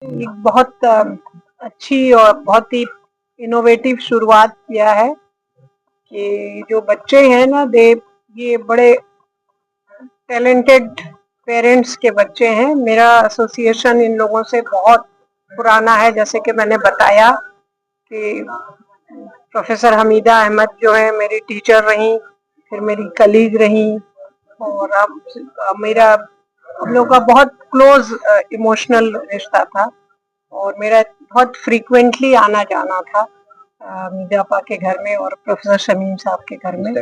एक बहुत अच्छी और बहुत ही इनोवेटिव शुरुआत किया है कि जो बच्चे हैं ना दे ये बड़े टैलेंटेड पेरेंट्स के बच्चे हैं। मेरा एसोसिएशन इन लोगों से बहुत पुराना है, जैसे कि मैंने बताया कि प्रोफेसर हमीदा अहमद जो है मेरी टीचर रही, फिर मेरी कलीग रही, और अब मेरा हम लोग का बहुत क्लोज इमोशनल रिश्ता था और मेरा बहुत फ्रीक्वेंटली आना जाना था मीडिया आपा के घर में और प्रोफेसर शमीम साहब के घर में।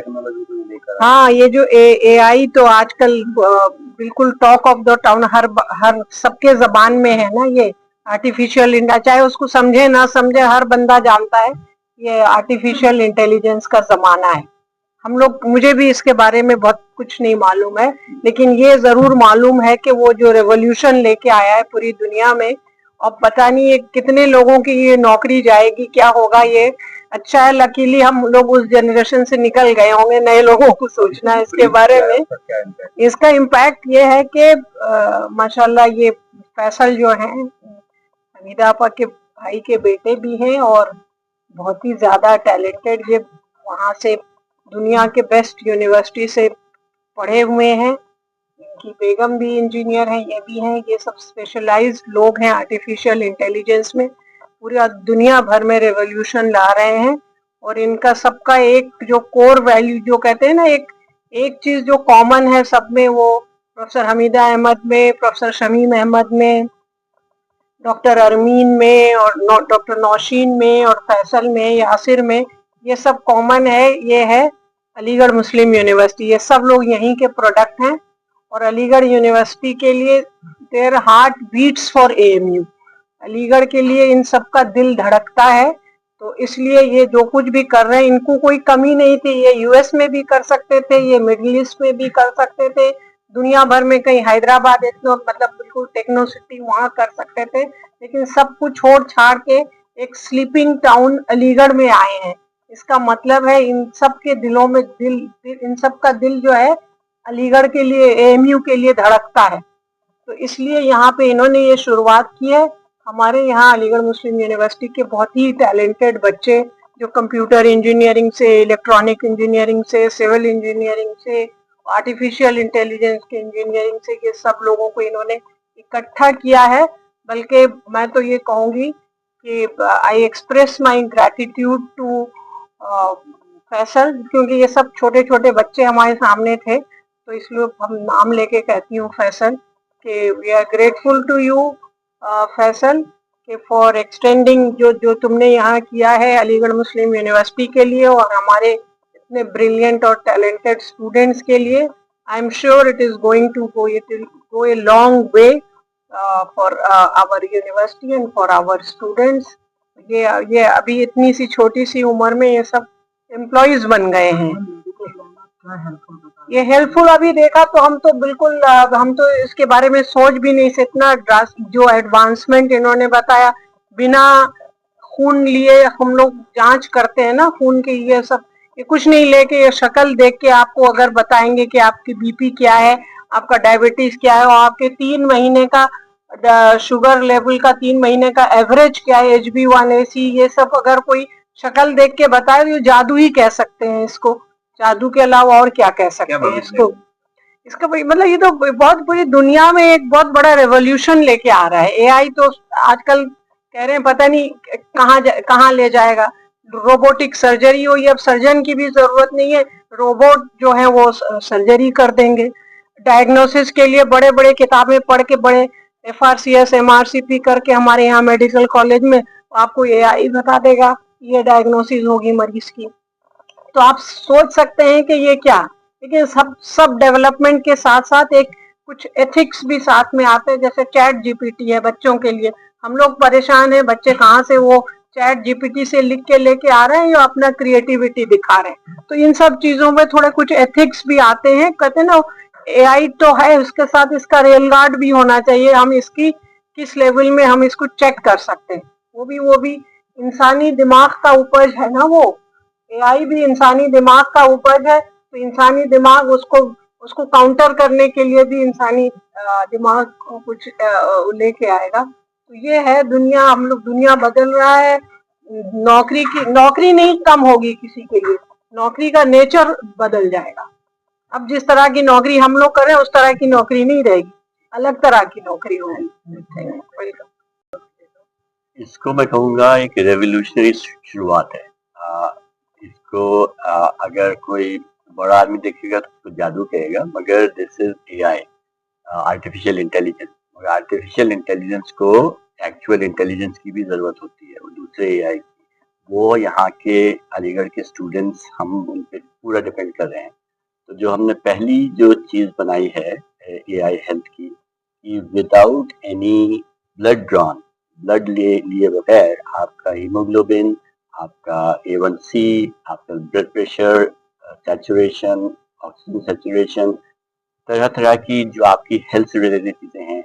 हाँ, ये जो AI तो आजकल बिल्कुल टॉक ऑफ द टाउन, हर सबके जबान में है ना। ये आर्टिफिशियल इंडिया, चाहे उसको समझे ना समझे, हर बंदा जानता है ये आर्टिफिशियल इंटेलिजेंस का जमाना है। हम लोग, मुझे भी इसके बारे में बहुत कुछ नहीं मालूम है, लेकिन ये जरूर मालूम है कि वो जो रेवोल्यूशन लेके आया है पूरी दुनिया में, अब पता नहीं ये कितने लोगों की ये नौकरी जाएगी, क्या होगा ये। अच्छा है, लकीली हम लोग उस जनरेशन से निकल गए होंगे, नए लोगों को सोचना है इसके बारे में। इसका इम्पैक्ट ये है कि माशाल्लाह ये फैसल जो है हमीदा आपा के भाई के बेटे भी हैं और बहुत ही ज्यादा टैलेंटेड, ये वहां से दुनिया के बेस्ट यूनिवर्सिटी से पढ़े हुए हैं। इनकी बेगम भी इंजीनियर हैं, ये भी हैं। ये सब स्पेशलाइज्ड लोग हैं आर्टिफिशियल इंटेलिजेंस में, पूरा दुनिया भर में रेवोल्यूशन ला रहे हैं। और इनका सबका एक जो कोर वैल्यू जो कहते हैं ना, एक एक चीज जो कॉमन है सब में, वो प्रोफेसर हमीदा अहमद में, प्रोफेसर शमीम अहमद में, डॉक्टर अरमीन में और डॉक्टर नौशीन में और फैसल में, यासिर में, ये सब कॉमन है। ये है अलीगढ़ मुस्लिम यूनिवर्सिटी, ये सब लोग यहीं के प्रोडक्ट हैं। और अलीगढ़ यूनिवर्सिटी के लिए their heart beats for AMU, Aligarh के लिए इन सब का दिल धड़कता है। तो इसलिए ये जो कुछ भी कर रहे हैं, इनको कोई कमी नहीं थी। ये US में भी कर सकते थे, ये मिडिल ईस्ट में भी कर सकते थे, दुनिया भर में कहीं हैदराबाद इतना मतलब बिल्कुल टेक्नो सिटी वहां कर सकते थे, लेकिन सब कुछ छोड़ छाड़ के एक स्लीपिंग टाउन अलीगढ़ में आए हैं। इसका मतलब है इन सब के दिलों में इन सब का दिल जो है अलीगढ़ के लिए, AMU के लिए धड़कता है। तो इसलिए यहाँ पे इन्होंने ये शुरुआत की है। हमारे यहाँ अलीगढ़ मुस्लिम यूनिवर्सिटी के बहुत ही टैलेंटेड बच्चे जो कंप्यूटर इंजीनियरिंग से, इलेक्ट्रॉनिक इंजीनियरिंग से, सिविल इंजीनियरिंग से, आर्टिफिशियल इंटेलिजेंस के इंजीनियरिंग से, ये सब लोगों को इन्होंने इकट्ठा किया है। बल्कि मैं तो ये कहूँगी कि I express my gratitude to Faisal, क्योंकि ये सब छोटे छोटे बच्चे हमारे सामने थे, तो इसलिए हम नाम लेके कहती हूँ फैसल कि we are grateful to you Faisal, कि फॉर एक्सटेंडिंग जो जो तुमने यहाँ किया है अलीगढ़ मुस्लिम यूनिवर्सिटी के लिए और हमारे इतने ब्रिलियंट और टैलेंटेड स्टूडेंट्स के लिए। I am sure it is going to go a long way for our university and for our students. ये अभी इतनी सी छोटी सी उम्र में ये सब एम्प्लॉयज बन गए हैं। ये हेल्पफुल अभी देखा तो हम तो बिल्कुल हम तो इसके बारे में सोच भी नहीं सकते। इतना जो एडवांसमेंट इन्होंने बताया, बिना खून लिए हम लोग जांच करते हैं ना खून की, ये सब ये कुछ नहीं लेके ये शक्ल देख के आपको अगर बताएंगे कि आपकी BP क्या है, आपका डायबिटीज क्या है, और आपके 3 महीने का शुगर लेवल का 3 महीने का एवरेज क्या है, HB1AC, ये सब अगर कोई शक्ल देख के बताए तो जादू ही कह सकते हैं इसको। जादू के अलावा और क्या कह सकते हैं इसको। इसका मतलब ये तो बहुत पूरी दुनिया में एक बहुत बड़ा रेवोल्यूशन लेके आ रहा है। AI तो आजकल कह रहे हैं पता नहीं कहाँ ले जाएगा। रोबोटिक सर्जरी हुई, अब सर्जन की भी जरूरत नहीं है, रोबोट जो है वो सर्जरी कर देंगे। डायग्नोसिस के लिए बड़े बड़े किताबें पढ़ के, बड़े FRCS MRCP करके हमारे यहाँ मेडिकल कॉलेज में आपको AI बता देगा ये डायग्नोसिस होगी मरीज की। तो आप सोच सकते हैं कि ये क्या, लेकिन सब डेवलपमेंट के साथ साथ एक कुछ एथिक्स भी साथ में आते हैं। जैसे ChatGPT है बच्चों के लिए, हम लोग परेशान हैं बच्चे कहाँ से वो ChatGPT से लिख के लेके आ रहे हैं या अपना क्रिएटिविटी दिखा रहे हैं। तो इन सब चीजों में थोड़े कुछ एथिक्स भी आते हैं। कहते हैं ना AI तो है, उसके साथ इसका रेल गार्ड भी होना चाहिए। हम इसकी किस लेवल में हम इसको चेक कर सकते हैं, वो भी इंसानी दिमाग का उपज है ना। वो AI भी इंसानी दिमाग का उपज है, तो इंसानी दिमाग उसको काउंटर करने के लिए भी इंसानी दिमाग कुछ लेके आएगा। तो ये है दुनिया, हम लोग, दुनिया बदल रहा है। नौकरी नहीं कम होगी किसी के लिए, नौकरी का नेचर बदल जाएगा। अब जिस तरह की नौकरी हम लोग कर रहे हैं उस तरह की नौकरी नहीं रहेगी, अलग तरह की नौकरी होगी। इसको मैं कहूँगा एक रेवोल्यूशनरी शुरुआत है। इसको अगर कोई बड़ा आदमी देखेगा तो उसको जादू कहेगा, मगर this is AI, artificial intelligence. मगर आर्टिफिशियल इंटेलिजेंस को एक्चुअल इंटेलिजेंस की भी ज़रूरत होती है, वो दूसरे एआई की। वो यहाँ के अलीगढ़ के स्टूडेंट्स, हम उन पर पूरा डिपेंड कर रहे हैं। तो जो हमने पहली जो चीज़ बनाई है एआई हेल्थ की, कि without any blood drawn, blood लिए बगैर आपका हीमोग्लोबिन, आपका A1C, आपका blood pressure, saturation, oxygen saturation, तरह तरह की जो आपकी हेल्थ से रिलेटेड चीज़ें हैं,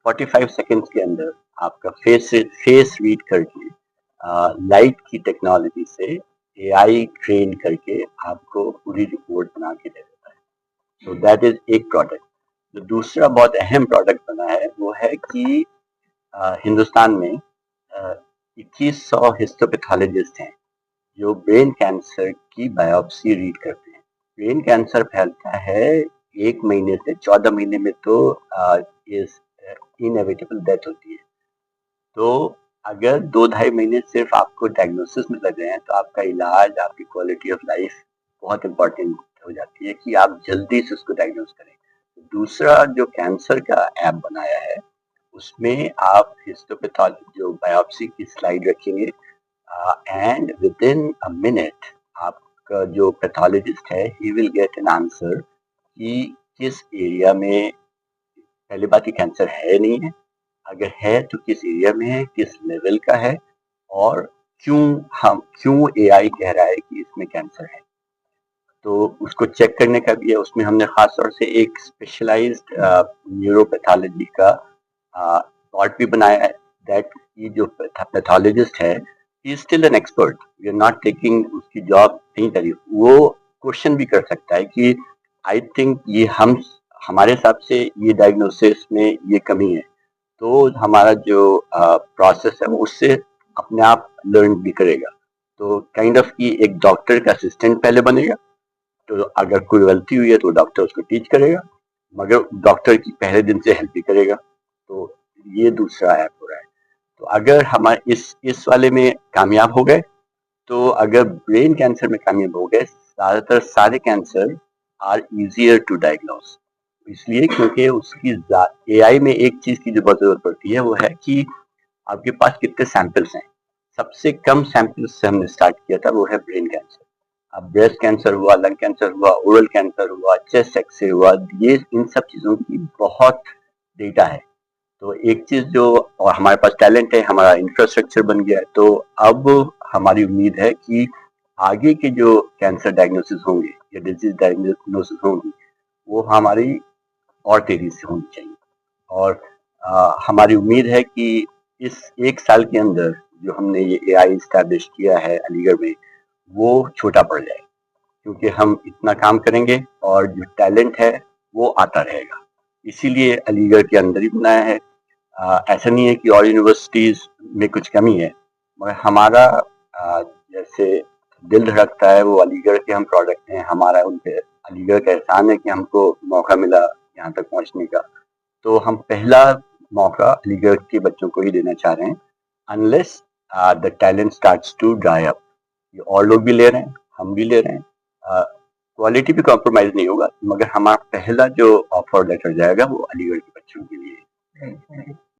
45 सेकेंड्स के अंदर आपका फेस रीड करके लाइट की टेक्नोलॉजी से एआई ट्रेन करके आपको पूरी रिपोर्ट बना के दे देता है। तो दैट इज एक प्रोडक्ट। जो दूसरा बहुत अहम प्रोडक्ट बना है वो है कि हिंदुस्तान में 2100 हिस्टोपैथोलॉजिस्ट हैं जो ब्रेन कैंसर की बायोप्सी रीड करते हैं। ब्रेन कैंसर फैलता है 1 महीने से 14 महीने में, तो इस इनएविटेबल डेथ होती है। तो अगर 2-2.5 महीने सिर्फ आपको डायग्नोसिस में लग रहे हैं तो आपका इलाज, आपकी क्वालिटी ऑफ लाइफ बहुत इंपॉर्टेंट हो जाती है कि आप जल्दी से उसको डायग्नोस करें। दूसरा जो कैंसर का ऐप बनाया है उसमें आप हिस्टोपैथोलॉजी जो बायोप्सी की स्लाइड रखेंगे and with in a minute आपका जो पैथोलॉजिस्ट है he will get an answer कि किस एरिया में, पहली बात, ही कैंसर है नहीं है, अगर है तो किस एरिया में है, किस लेवल का है, और क्यों एआई कह रहा है कि इसमें कैंसर है। तो उसको चेक करने का भी है। उसमें हमने खास तौर से एक स्पेशलाइज्ड न्यूरोपैथोलॉजी का पार्ट भी बनाया है, दैट ये जो पैथोलॉजिस्ट है he is still an expert, we are not taking उसकी जॉब नहीं करी। वो क्वेश्चन भी कर सकता है कि आई थिंक ये हमारे हिसाब से ये डायग्नोसिस में ये कमी है, तो हमारा जो प्रोसेस है वो उससे अपने आप लर्न भी करेगा। तो काइंड ऑफ कि एक डॉक्टर का असिस्टेंट पहले बनेगा, तो अगर कोई गलती हुई है तो डॉक्टर उसको टीच करेगा, मगर डॉक्टर की पहले दिन से हेल्प भी करेगा। तो ये दूसरा ऐप हो रहा है। तो अगर हमारे इस वाले में कामयाब हो गए, तो अगर ब्रेन कैंसर में कामयाब हो गए, ज़्यादातर सारे cancer are easier to diagnose. इसलिए क्योंकि उसकी एआई में एक चीज़ की जो बहुत ज़रूरत पड़ती है वो है कि आपके पास कितने सैंपल्स हैं। सबसे कम सैंपल्स से हमने स्टार्ट किया था, वो है ब्रेन कैंसर। अब ब्रेस्ट कैंसर हुआ, लंग कैंसर हुआ, ओरल कैंसर हुआ, चेस्ट एक्सरे हुआ, ये इन सब चीज़ों की बहुत डेटा है। तो एक चीज़ जो, और हमारे पास टैलेंट है, हमारा इंफ्रास्ट्रक्चर बन गया है, तो अब हमारी उम्मीद है कि आगे के जो कैंसर डायग्नोसिस होंगे या डिजीज डायग्नोसिस होंगी वो हमारी और तेजी से होनी चाहिए। और हमारी उम्मीद है कि इस 1 साल के अंदर जो हमने ये एआई इस्टेब्लिश किया है अलीगढ़ में, वो छोटा पड़ जाए, क्योंकि हम इतना काम करेंगे और जो टैलेंट है वो आता रहेगा। इसीलिए अलीगढ़ के अंदर ही बनाया है। ऐसा नहीं है कि और यूनिवर्सिटीज़ में कुछ कमी है, मगर हमारा जैसे दिल धड़कता है वो अलीगढ़ के हम प्रोडक्ट हैं। हमारा उन पे अलीगढ़ का एहसान है कि हमको मौका मिला यहाँ तक पहुँचने का। तो हम पहला मौका अलीगढ़ के बच्चों को ही देना चाह रहे हैं, unless the talent starts to dry up. ये और लोग भी ले रहे हैं, हम भी ले रहे हैं, क्वालिटी भी कॉम्प्रोमाइज़ नहीं होगा, मगर हमारा पहला जो ऑफर लेटर जाएगा वो अलीगढ़ के बच्चों के लिए है।